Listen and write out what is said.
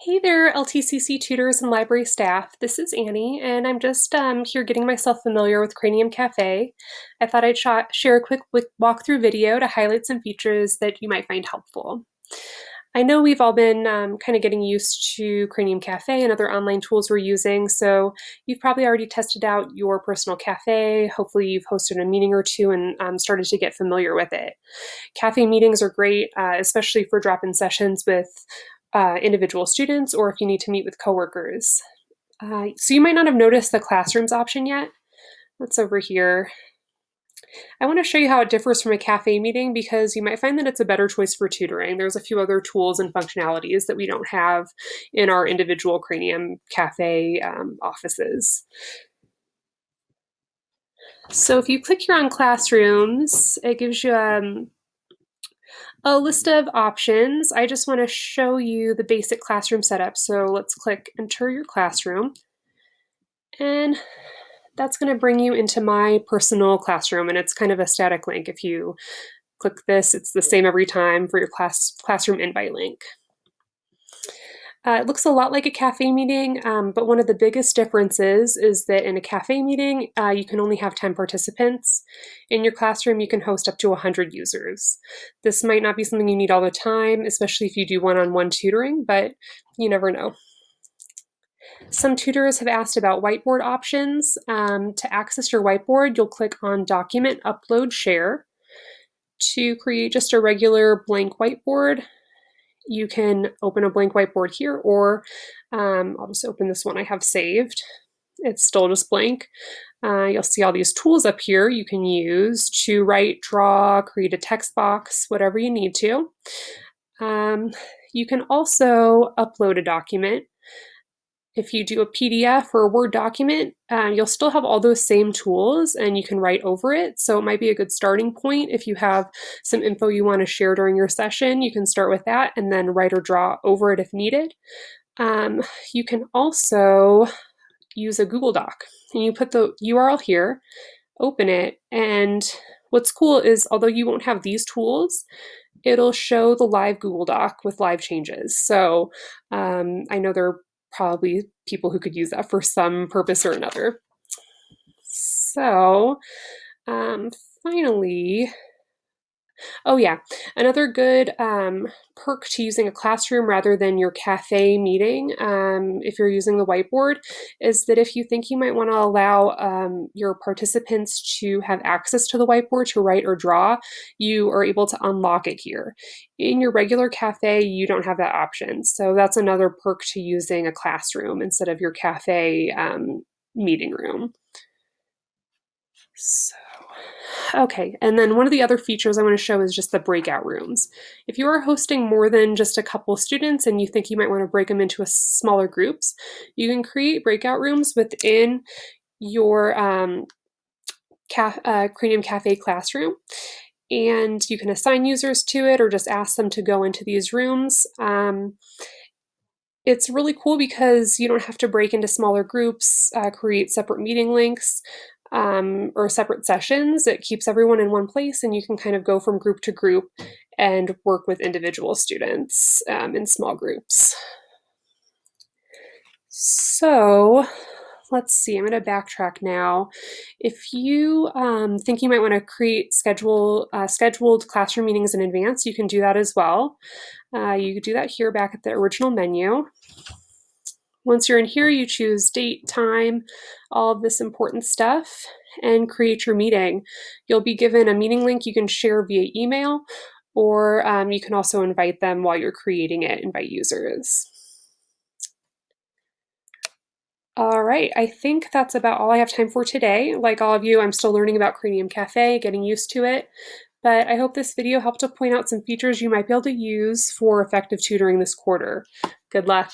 Hey there, LTCC tutors and library staff. This is Annie, and I'm just here getting myself familiar with Cranium Cafe. I thought I'd share a quick walkthrough video to highlight some features that you might find helpful. I know we've all been kind of getting used to Cranium Cafe and other online tools we're using, so you've probably already tested out your personal cafe. Hopefully you've hosted a meeting or two and started to get familiar with it. Cafe meetings are great, especially for drop-in sessions with individual students or if you need to meet with coworkers. So you might not have noticed the classrooms option yet. That's over here. I want to show you how it differs from a cafe meeting because you might find that it's a better choice for tutoring. There's a few other tools and functionalities that we don't have in our individual Cranium Cafe offices. So if you click here on classrooms, it gives you a list of options. I just want to show you the basic classroom setup. So let's click enter your classroom. And that's going to bring you into my personal classroom, and it's kind of a static link. If you click this, it's the same every time for your classroom invite link. It looks a lot like a cafe meeting, but one of the biggest differences is that in a cafe meeting, you can only have 10 participants. In your classroom, you can host up to 100 users. This might not be something you need all the time, especially if you do one-on-one tutoring, but you never know. Some tutors have asked about whiteboard options. To access your whiteboard, you'll click on Document, Upload, Share. To create just a regular blank whiteboard, you can open a blank whiteboard here, or I'll just open this one I have saved. It's still just blank. You'll see all these tools up here you can use to write, draw, create a text box, whatever you need to. You can also upload a document. If you do a PDF or a Word document, you'll still have all those same tools and you can write over it. So it might be a good starting point. If you have some info you want to share during your session, you can start with that and then write or draw over it if needed. You can also use a Google Doc, and you put the URL here, open it, and what's cool is although you won't have these tools, it'll show the live Google Doc with live changes. So I know there are probably people who could use that for some purpose or another. So finally, oh yeah, another good perk to using a classroom rather than your cafe meeting, if you're using the whiteboard, is that if you think you might want to allow your participants to have access to the whiteboard to write or draw, you are able to unlock it here. In your regular cafe, you don't have that option. So that's another perk to using a classroom instead of your cafe meeting room. So, okay, and then one of the other features I want to show is just the breakout rooms. If you are hosting more than just a couple students and you think you might want to break them into smaller groups, you can create breakout rooms within your Cranium Cafe classroom, and you can assign users to it or just ask them to go into these rooms. It's really cool because you don't have to break into smaller groups, create separate meeting links, or separate sessions. It keeps everyone in one place and you can kind of go from group to group and work with individual students in small groups. So let's see, I'm going to backtrack now. If you think you might want to create scheduled classroom meetings in advance, you can do that as well. You could do that here back at the original menu. Once you're in here, you choose date, time, all of this important stuff, and create your meeting. You'll be given a meeting link you can share via email, or you can also invite them while you're creating it, invite users. All right, I think that's about all I have time for today. Like all of you, I'm still learning about Cranium Cafe, getting used to it, but I hope this video helped to point out some features you might be able to use for effective tutoring this quarter. Good luck.